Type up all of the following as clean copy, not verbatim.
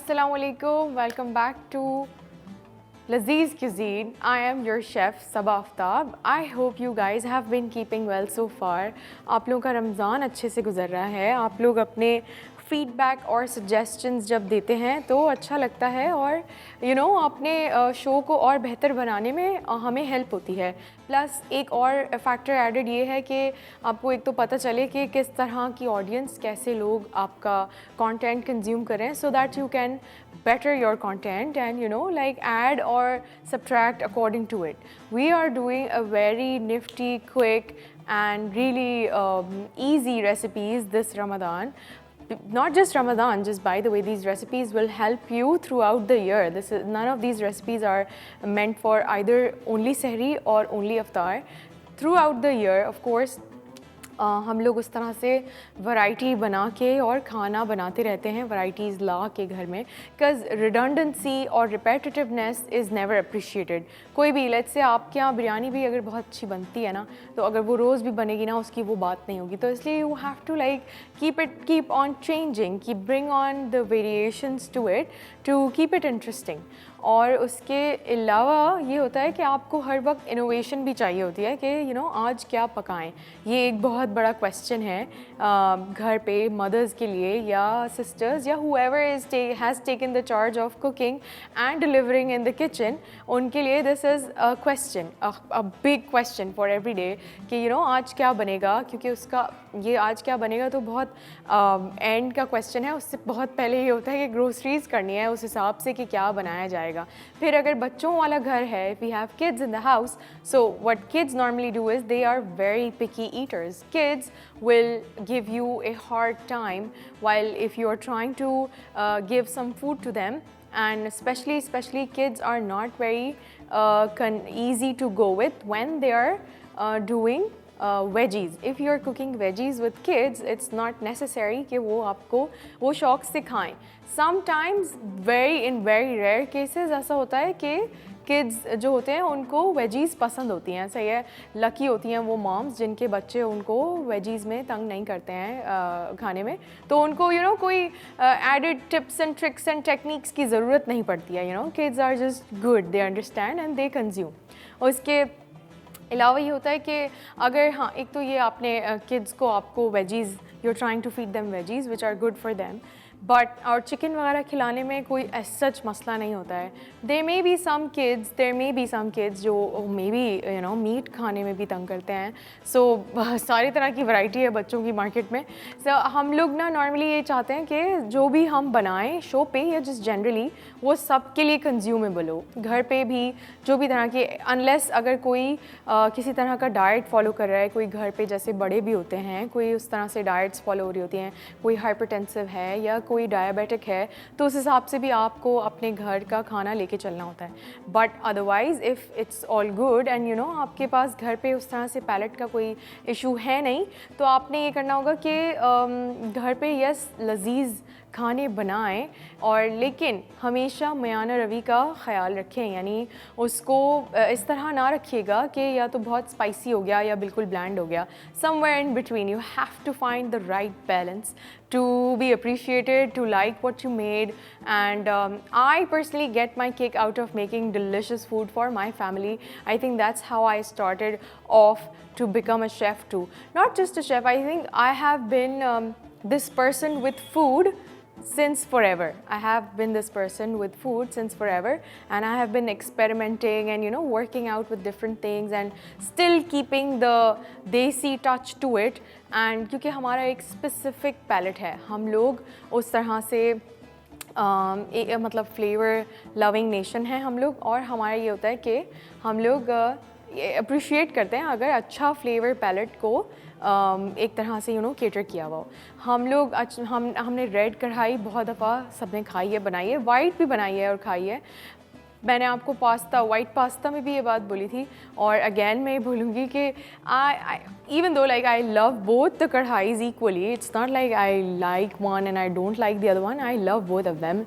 Assalamu alaikum, welcome back to Lazeez Cuisine. I am your chef Saba Aftab. I hope you guys have been keeping well so far. आप लोगों का रमज़ान अच्छे से गुजर रहा है. आप लोग अपने फीडबैक और सजेशंस जब देते हैं तो अच्छा लगता है और अपने शो को और बेहतर बनाने में हमें हेल्प होती है. प्लस एक और फैक्टर एडेड ये है कि आपको एक तो पता चले कि किस तरह की ऑडियंस, कैसे लोग आपका कंटेंट कंज्यूम करें, so that you can better your content and like add or subtract according to it. We are doing a very nifty, quick and really easy recipes this Ramadan. Not just Ramadan, just by the way, these recipes will help you throughout the year. None of these recipes are meant for either only Sehri or only Iftar. Throughout the year, of course, हम लोग उस तरह से variety बना के और खाना बनाते रहते हैं, वैराइटीज़ ला के घर में, बिकॉज रिडंडेंसी और रिपेटिटिवनेस इज़ नेवर अप्रिशिएटेड. कोई भी, लेट्स से आपके यहाँ बिरयानी भी अगर बहुत अच्छी बनती है ना, तो अगर वो रोज़ भी बनेगी ना, उसकी वो बात नहीं होगी. तो इसलिए you have to like keep on changing, bring on the variations to it to keep it interesting. और उसके अलावा ये होता है कि आपको हर वक्त इनोवेशन भी चाहिए होती है कि आज क्या पकाएं. ये एक बहुत बड़ा क्वेश्चन है घर पे मदर्स के लिए या सिस्टर्स या whoever has taken the charge of cooking and delivering in the kitchen, उनके लिए this is a question, a big question for every day कि आज क्या बनेगा, क्योंकि उसका ये आज क्या बनेगा तो बहुत एंड का क्वेश्चन है. उससे बहुत पहले ये होता है कि ग्रोसरीज करनी है उस हिसाब से कि क्या बनाया जाएगा. फिर अगर बच्चों वाला घर है, if we have kids in the house, so what kids normally do is they are very picky eaters. Kids will give you a hard time while if you are trying to give some food to them, and especially kids are not very easy to go with when they are doing veggies. If you are cooking veggies with kids, it's not necessary कि वो आपको वो शौक से खाएं. Sometimes in very rare cases ऐसा होता है कि किड्स जो होते हैं उनको वेजीज़ पसंद होती हैं. सही है, लकी होती हैं वो मॉम्स जिनके बच्चे उनको वेजीज़ में तंग नहीं करते हैं खाने में. तो उनको कोई added tips and tricks and techniques की ज़रूरत नहीं पड़ती है. Kids are just good, they understand and they consume. और इसके अलावा ये होता है कि अगर हाँ, एक तो ये आपने किड्स को आपको veggies, you are trying to feed them veggies which are good for them, but और चिकन वगैरह खिलाने में कोई सच मसला नहीं होता है. देर मे बी सम किड्स जो मे बी मीट खाने में भी तंग करते हैं. सो सारी तरह की वैरायटी है बच्चों की मार्केट में. सो हम लोग ना नॉर्मली ये चाहते हैं कि जो भी हम बनाएं शो पे या जस्ट जनरली वो सब के लिए कंज्यूमेबल हो. घर पे भी जो भी तरह के, अनलेस अगर कोई किसी तरह का डाइट फॉलो कर रहा है, कोई घर पे जैसे बड़े भी होते हैं, कोई उस तरह से डाइट्स फॉलो हो रही होती हैं, कोई हाइपरटेंसिव है या कोई डायबिटिक है, तो उस हिसाब से भी आपको अपने घर का खाना लेके चलना होता है. But otherwise if it's all good and आपके पास घर पे उस तरह से पैलेट का कोई इशू है नहीं, तो आपने ये करना होगा कि घर पे यस लजीज़ खाने बनाएं, और लेकिन हमेशा मयाना रवि का ख्याल रखें. यानी उसको इस तरह ना रखिएगा कि या तो बहुत स्पाइसी हो गया या बिल्कुल ब्लैंड हो गया. Somewhere in between. You have to find the right balance to be appreciated, to like what you made, and I personally get my kick out of making delicious food for my family. I think that's how I started off to become a chef too. Not just a chef, I think I have been this person with food since forever. I have been this person with food since forever, and I have been experimenting and working out with different things and still keeping the desi touch to it. And क्योंकि हमारा एक specific palate है, हम लोग उस तरह से मतलब फ्लेवर लविंग नेशन है हम लोग, और हमारा ये होता है कि हम लोग अप्रिशिएट करते हैं अगर अच्छा फ्लेवर पैलेट को एक तरह से केटर किया हुआ हो. हम लोग हमने रेड कढ़ाई बहुत दफ़ा सबने खाई है, बनाई है, वाइट भी बनाई है और खाई है. मैंने आपको वाइट पास्ता में भी ये बात बोली थी, और अगेन मैं बोलूँगी कि even though like I love both the kadhais equally, it's not like I like one and I don't like the other one. I love both of them,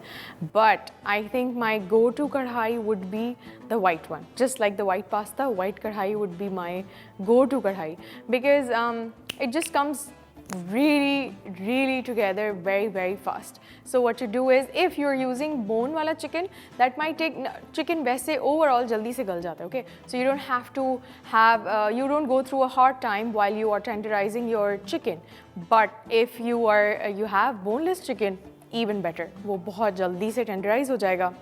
but I think my go-to kadhai would be the white one. Just like the white pasta, white kadhai would be my go-to kadhai, because it just comes really together very fast. So what you do is, if you're using bone wala chicken, that might take, chicken वैसे overall जल्दी से गल जाता है, okay? So you don't have to have, you don't go through a hard time while you are tenderizing your chicken. But if you have boneless chicken, even better, वो बहुत जल्दी से tenderize हो जाएगा.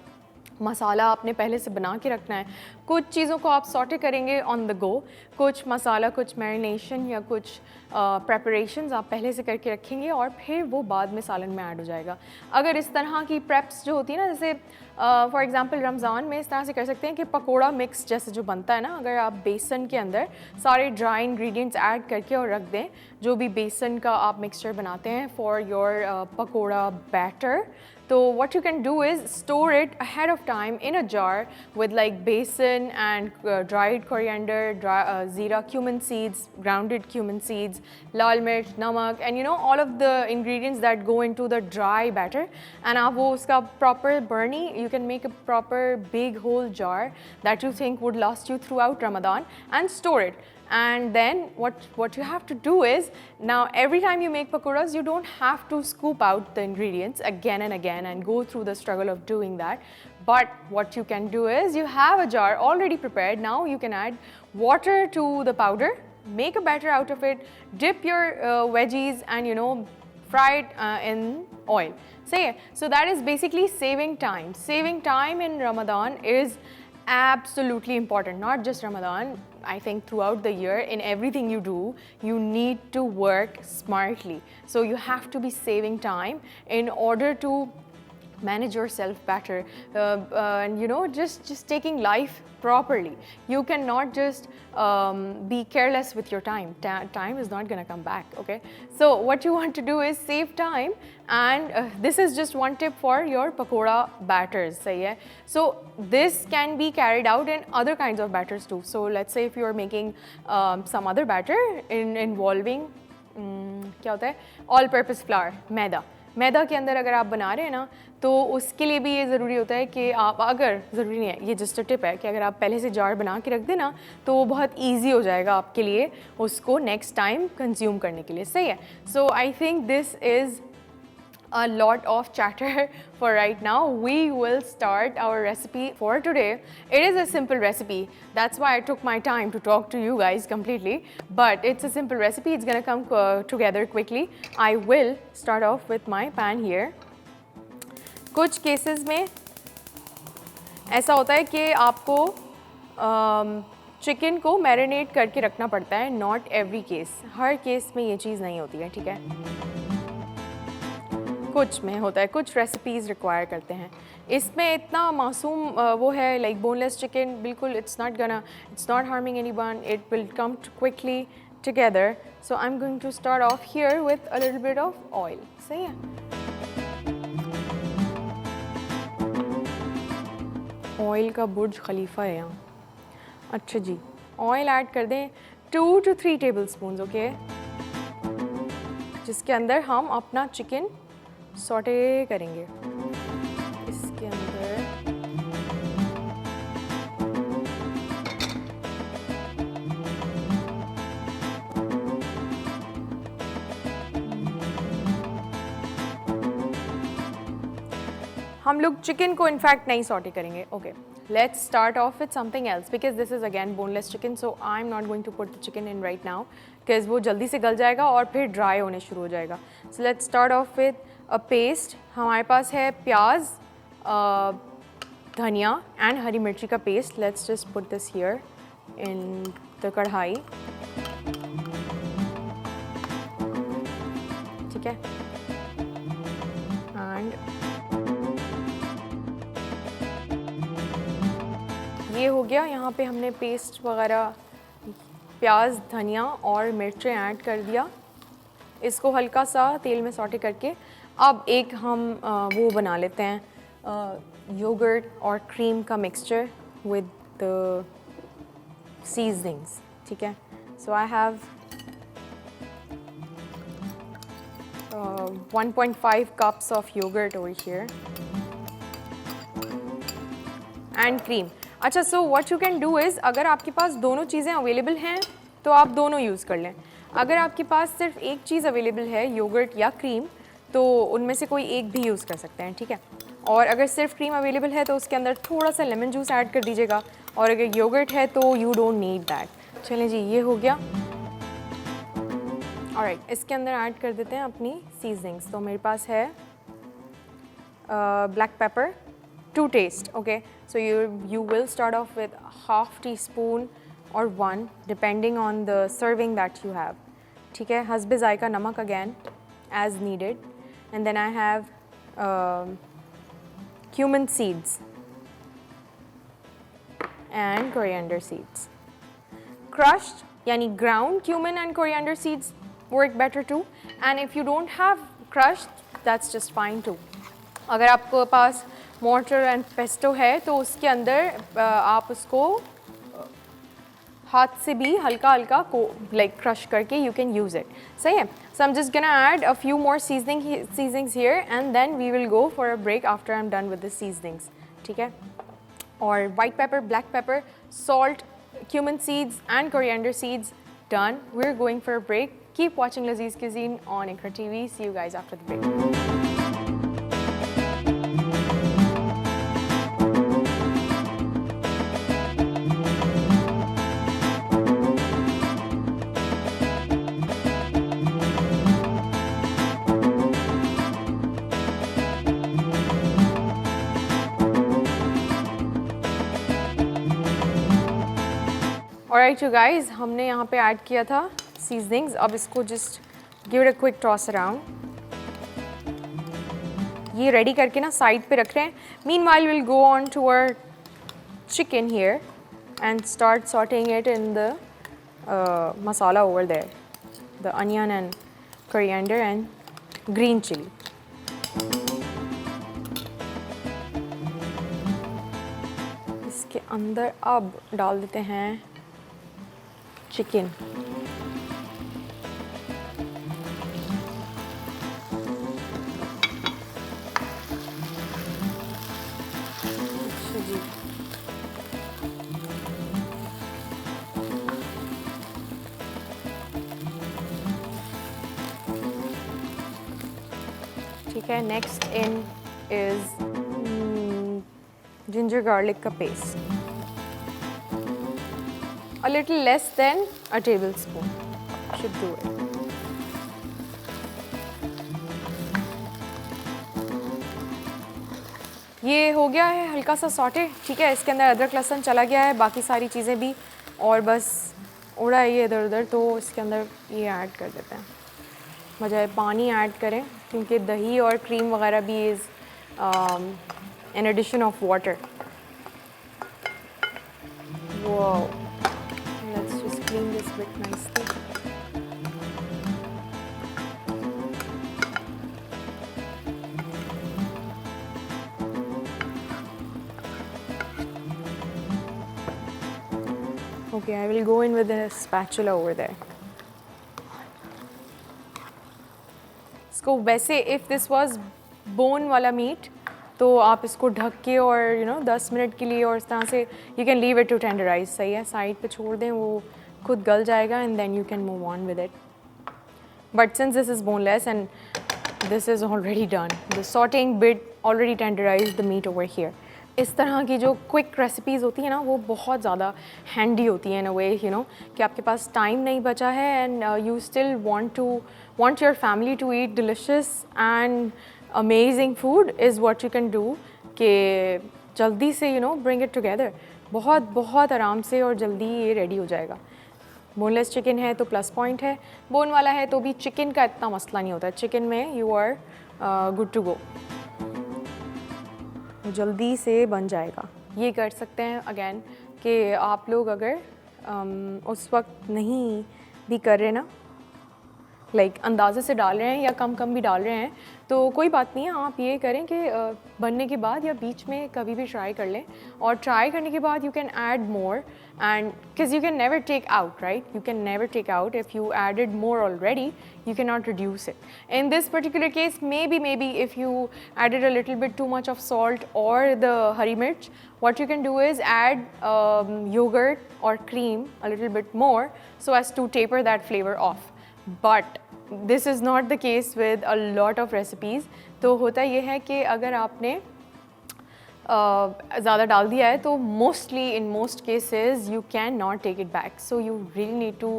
मसाला आपने पहले से बना के रखना है. कुछ चीज़ों को आप सॉटे करेंगे ऑन द गो, कुछ मसाला, कुछ मैरिनेशन या कुछ प्रेपरेशंस आप पहले से करके रखेंगे और फिर वो बाद में सालन में ऐड हो जाएगा. अगर इस तरह की प्रेप्स जो होती है ना, जैसे फॉर एग्जांपल रमज़ान में इस तरह से कर सकते हैं कि पकोड़ा मिक्स जैसे जो बनता है ना, अगर आप बेसन के अंदर सारे ड्राई इंग्रेडिएंट्स ऐड करके और रख दें, जो भी बेसन का आप मिक्सचर बनाते हैं for your pakora batter, so what you can do is store it ahead of time in a jar with like basin and dried coriander, zira, cumin seeds, grounded cumin seeds, lal mirch, namak, and you know all of the ingredients that go into the dry batter. And आप वो उसका proper burny, you can make a proper big whole jar that you think would last you throughout Ramadan and store it. And then what you have to do is, now every time you make pakoras, you don't have to scoop out the ingredients again and again and go through the struggle of doing that. But what you can do is, you have a jar already prepared. Now you can add water to the powder, make a batter out of it, dip your veggies and you know fry it in oil. So that is basically saving time. Saving time in Ramadan is absolutely important. Not just Ramadan, I think throughout the year, in everything you do, you need to work smartly. So you have to be saving time in order to manage yourself better, and you know, just taking life properly. You cannot just be careless with your time. Time is not going to come back, okay? So what you want to do is save time, and this is just one tip for your pakoda batters. So this can be carried out in other kinds of batters too. So let's say if you are making some other batter involving क्या होता है, all purpose flour, मैदा के अंदर अगर आप बना रहे हैं ना, तो उसके लिए भी ये ज़रूरी होता है कि आप, अगर ज़रूरी नहीं है, ये जस्ट टिप है कि अगर आप पहले से जार बना के रख दें ना, तो वो बहुत इजी हो जाएगा आपके लिए उसको नेक्स्ट टाइम कंज्यूम करने के लिए. सही है. So I think this is a lot of chatter for right now. We will start our recipe for today. It is a simple recipe. That's why I took my time to talk to you guys completely. But it's a simple recipe. It's gonna come together quickly. I will start off with my pan here. कुछ cases में ऐसा होता है कि आपको chicken को marinate करके रखना पड़ता है. Not every case. Her case में ये चीज़ नहीं होती है, ठीक है. कुछ में होता है, कुछ रेसिपीज़ रिक्वायर करते हैं. इसमें इतना मासूम वो है, लाइक बोनलेस चिकन, बिल्कुल it's not harming anyone. It will come quickly together. So I am going to start off here with a little bit of oil. सही है. ऑयल का बुर्ज खलीफा है यहाँ. अच्छा जी, ऑयल ऐड कर दें 2 to 3 टेबलस्पून, ओके, जिसके अंदर हम अपना चिकन सॉटे करेंगे. इसके अंदर हम लोग चिकन को इनफैक्ट नहीं सॉटे करेंगे. Okay, let's start off with something else because this is again boneless chicken, so I'm not going to put the chicken in right now because वो जल्दी से गल जाएगा और फिर ड्राई होने शुरू हो जाएगा. So let's start off with a paste. हमारे पास है प्याज, धनिया and हरी मिर्ची का paste. Let's just put this here in the कढ़ाई. ठीक है. And ये हो गया. यहाँ पे हमने पेस्ट वगैरह, प्याज, धनिया और मिर्चें ऐड कर दिया. इसको हल्का सा तेल में सॉटे करके अब एक हम वो बना लेते हैं योगर्ट और क्रीम का मिक्सचर विद द सीजनिंग्स. ठीक है. So I have 1.5 cups of yogurt over here and cream. अच्छा, so what you can do is, अगर आपके पास दोनों चीज़ें अवेलेबल हैं तो आप दोनों यूज़ कर लें। अगर आपके पास सिर्फ एक चीज़ अवेलेबल है, योगर्ट या क्रीम, तो उनमें से कोई एक भी यूज़ कर सकते हैं, ठीक है। और अगर सिर्फ क्रीम अवेलेबल है तो उसके अंदर थोड़ा सा लेमन जूस ऐड कर दीजिएगा, और अगर योगर्ट है तो यू डोंट नीड दैट। चलें जी, ये हो गया। ऑलराइट, इसके अंदर ऐड कर देते हैं अपनी सीजनिंग्स। तो मेरे पास है black pepper, 2 taste, okay, so you will start off with half teaspoon or 1 depending on the serving that you have, ठीक है। हस्बे ज़ायका नमक again as needed, and then I have cumin seeds and coriander seeds, crushed, yani ground cumin and coriander seeds work better too, and if you don't have crushed, that's just fine too। अगर आपको पास mortar and pesto है तो उसके अंदर आप उसको हाथ से भी हल्का हल्का को लाइक क्रश करके यू कैन यूज़ इट, सही है। So I am just gonna add a few more seasonings here and then we will go for a break after I am done with the seasonings, ठीक है। और white pepper, black pepper, salt, cumin seeds and coriander seeds done. We're going for a break. Keep watching Lazeez Cuisine on Iqra TV. See you guys after the break. Alright you guys, हमने यहाँ पे add किया था seasonings. अब इसको just give it a quick toss around. ये ready करके ना साइड पे रख रहे हैं। Meanwhile will go on to our chicken here and start sauteing it in the masala over there, the onion and coriander and green chilli. इसके अंदर अब डाल देते हैं चिकन। ठीक है, next in is ginger garlic का paste, a little less than a tablespoon should do it. ये हो गया है हल्का सा सॉटे, ठीक है। इसके अंदर अदरक लहसुन चला गया है, बाकी सारी चीज़ें भी, और बस उड़ा है ये इधर उधर। तो इसके अंदर ये ऐड कर देते हैं, बजाय पानी ऐड करें, क्योंकि दही और क्रीम वगैरह भी is an addition of water. वो clean this bit nicely. Okay, I will go in with a spatula over there. इसको वैसे if this was bone वाला meat, तो आप इसको ढक के और 10 मिनट के लिए और इस तरह से you can leave it to tenderize, सही है। साइड पे छोड़ दें, वो खुद गल जाएगा and then you can move on with it. But since this is boneless and this is already done, the sauteing bit already tenderized the meat over here. इस तरह की जो क्विक रेसिपीज़ होती हैं ना, वो बहुत ज़्यादा हैंडी होती हैं in a way, कि आपके पास टाइम नहीं बचा है and you still want your family to eat delicious and amazing food is what you can do, कि जल्दी से bring it together, बहुत आराम से और जल्दी ये रेडी हो जाएगा। बोनलेस चिकन है तो प्लस पॉइंट है, बोन वाला है तो भी चिकन का इतना मसला नहीं होता है। चिकन में you are good to go, जल्दी से बन जाएगा। ये कर सकते हैं अगेन कि आप लोग अगर उस वक्त नहीं भी कर रहे ना, लाइक अंदाज़े से डाल रहे हैं या कम कम भी डाल रहे हैं तो कोई बात नहीं है। आप ये करें कि बनने के बाद या बीच में कभी भी ट्राई कर लें, और ट्राई करने के बाद you can add more, and because you can never take out, right, you can never take out if you added more already, you cannot reduce it. In this particular case, maybe if you added a little bit too much of salt or the hari mirch, what you can do is add yogurt or cream a little bit more so as to taper that flavor off. But this is not the case with a lot of recipes. तो होता ये है कि अगर आपने ज़्यादा डाल दिया है तो mostly in most cases you cannot take it back. So you really need to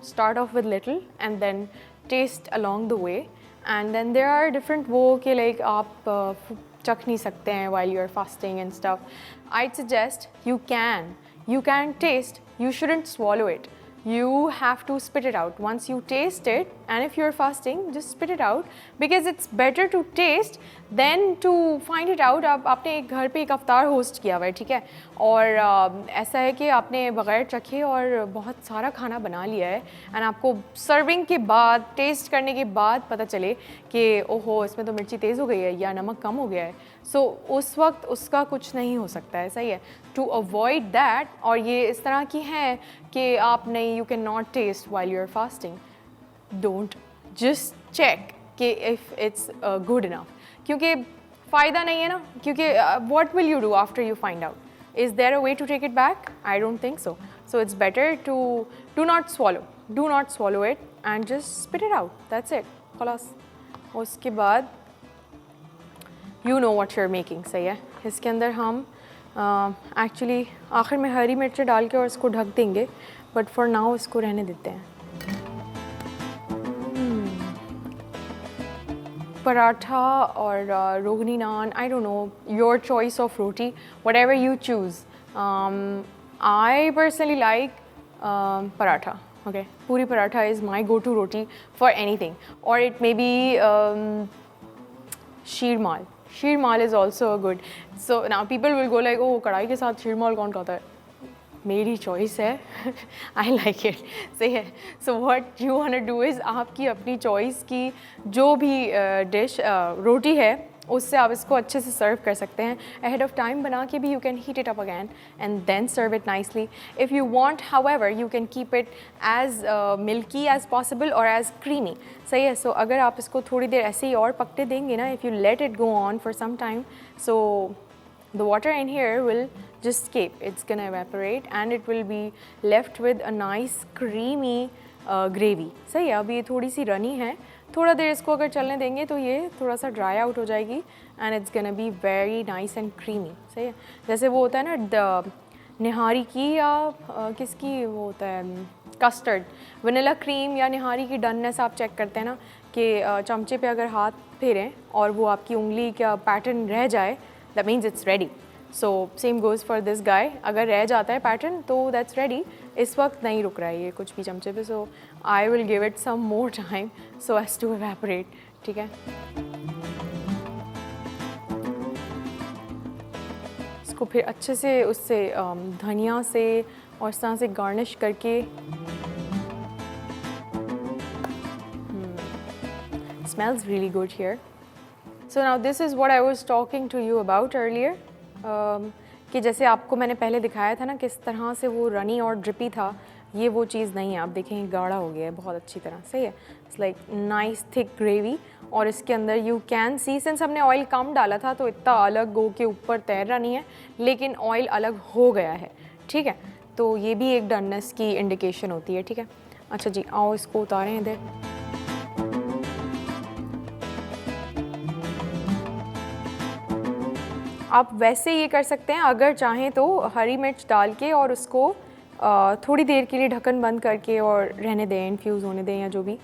start off with little and then taste along the way. And then there are different वो कि like आप चख नहीं सकते हैं while you are fasting and stuff. I'd suggest you can taste, you shouldn't swallow it. You have to spit it out once you taste it, and if you're fasting just spit it out because it's better to taste than to find it out. अब आपने एक घर पे एक अफ्तार host किया हुआ है, ठीक है, और ऐसा है कि आपने बग़ैर चखे और बहुत सारा खाना बना लिया है, एंड आपको सर्विंग के बाद टेस्ट करने के बाद पता चले कि ओहो इसमें तो मिर्ची तेज़ हो गई है या नमक कम हो गया है, सो उस वक्त उसका कुछ नहीं हो सकता है, सही है। टू अवॉइड दैट, और ये इस तरह की हैं कि आप नहीं, you can not taste while you are fasting, don't, just check कि इफ़ इट्स गुड इनफ, क्योंकि फ़ायदा नहीं है ना, क्योंकि what will you do after you find out, is there a way to take it back? I don't think so. So it's better to do not swallow it and just spit it out. That's it. खलास. उसके बाद you know what you're making, सही है. इसके अंदर हम actually आखिर में हरी मिर्च डाल के और इसको ढक देंगे, बट फॉर नाउ इसको रहने देते हैं. पराठा और rogani naan, I don't know, your choice of roti, whatever you choose. I personally like paratha. Okay, puri paratha is my go-to roti for anything, or it may be sheer mal. Sheer mal is also good. So now people will go like, oh, कढ़ाई के साथ sheer mal कौन खाता है? मेरी choice है. I like it, सही है. So what you want to do is, आपकी अपनी चॉइस की जो भी डिश रोटी है उससे आप इसको अच्छे से सर्व कर सकते हैं. अहेड ऑफ टाइम बना के भी you can heat it up again and then serve it nicely. If you want however you can keep it as milky as possible और एज क्रीमी, सही है. सो अगर आप इसको थोड़ी देर ऐसे ही और पकने देंगे ना, if you let it go on for some time, so the water in here will just escape, it's gonna evaporate and it will be left with a nice creamy gravy. सही है. अब ये थोड़ी सी रनी है, थोड़ा देर इसको अगर चलने देंगे तो ये थोड़ा सा ड्राई आउट हो जाएगी and it's gonna be very nice and creamy. सही है. जैसे वो होता है ना निहारी की या किसकी वो होता है कस्टर्ड, वनीला क्रीम या निहारी की डननेस आप चेक करते हैं ना कि चमचे पे अगर हाथ फेरें और वो आपकी उंगली का पैटर्न रह जाए, that means it's ready. So same goes for this guy. अगर रह जाता है पैटर्न तो that's ready. इस वक्त नहीं रुक रहा है ये कुछ भी चमचे पे, so I will give it some more time so as to evaporate. ठीक है. इसको फिर अच्छे से उससे धनिया से और इस तरह से गार्निश करके, smells really good here. So now this is what I was talking to you about earlier. कि जैसे आपको मैंने पहले दिखाया था ना किस तरह से वो रनी और ड्रिपी था, ये वो चीज़ नहीं है. आप देखें गाढ़ा हो गया है बहुत अच्छी तरह. सही है. It's like nice thick gravy, और इसके अंदर यू कैन सी, सिंस हमने ऑयल कम डाला था तो इतना अलग गो के ऊपर तैर रहा नहीं है, लेकिन ऑयल अलग हो गया है. ठीक है. तो ये भी एक डननेस की इंडिकेशन होती है. ठीक है. अच्छा जी, आओ इसको उतारें इधर. आप वैसे ये कर सकते हैं अगर चाहें तो हरी मिर्च डाल के और उसको थोड़ी देर के लिए ढक्कन बंद करके और रहने दें, इन्फ्यूज़ होने दें या जो भी.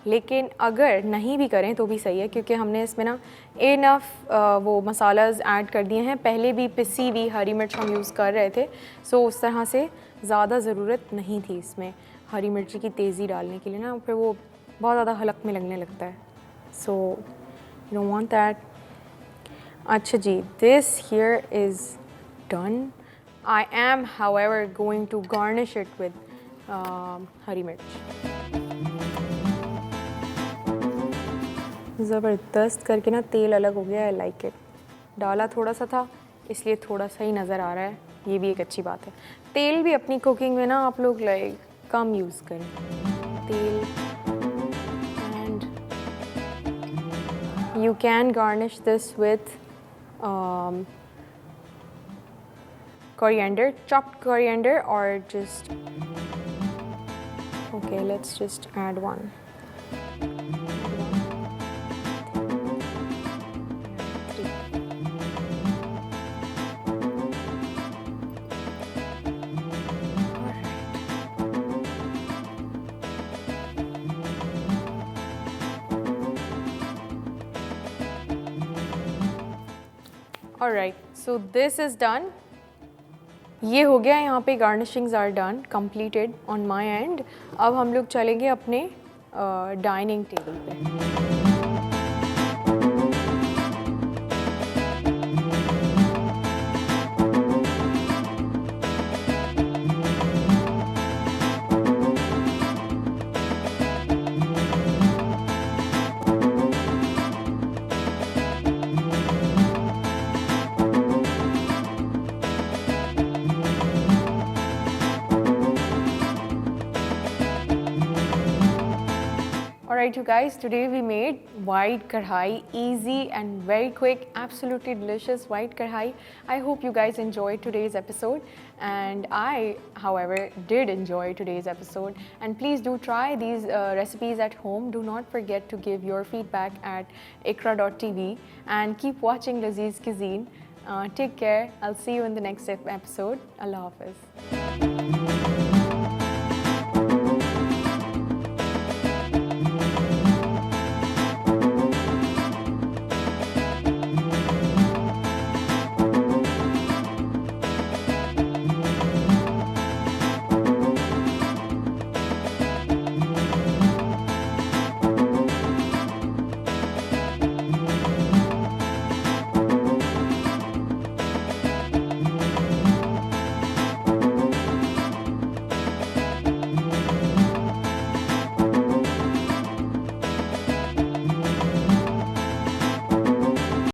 लेकिन अगर नहीं भी करें तो भी सही है, क्योंकि हमने इसमें ना इनफ वो मसालाज ऐड कर दिए हैं. पहले भी पिसी हुई हरी मिर्च हम यूज़ कर रहे थे, सो उस तरह से ज़्यादा ज़रूरत नहीं थी इसमें हरी मिर्ची की तेज़ी डालने के लिए ना, फिर वो बहुत ज़्यादा हलक में लगने लगता है. So you don't want that. अच्छा जी, this here is done. I am however going to garnish it with हरी मिर्च. ज़बरदस्त करके ना तेल अलग हो गया, आई लाइक इट। डाला थोड़ा सा था इसलिए थोड़ा सा ही नज़र आ रहा है, ये भी एक अच्छी बात है। तेल भी अपनी कुकिंग में ना आप लोग लाइक कम यूज़ करें तेल। And you can garnish this with coriander, chopped coriander, or just okay, let's just add one. Alright, so this is done. ये हो गया, यहाँ पे garnishings are done, completed on my end. अब हम लोग चलेंगे अपने डाइनिंग टेबल पे। Alright you guys, today we made white karhai, easy and very quick, absolutely delicious white karhai. I hope you guys enjoyed today's episode, and I, however, did enjoy today's episode. And please do try these recipes at home. Do not forget to give your feedback at ikra.tv and keep watching Lazeez Cuisine. Take care. I'll see you in the next episode. Allah Hafiz.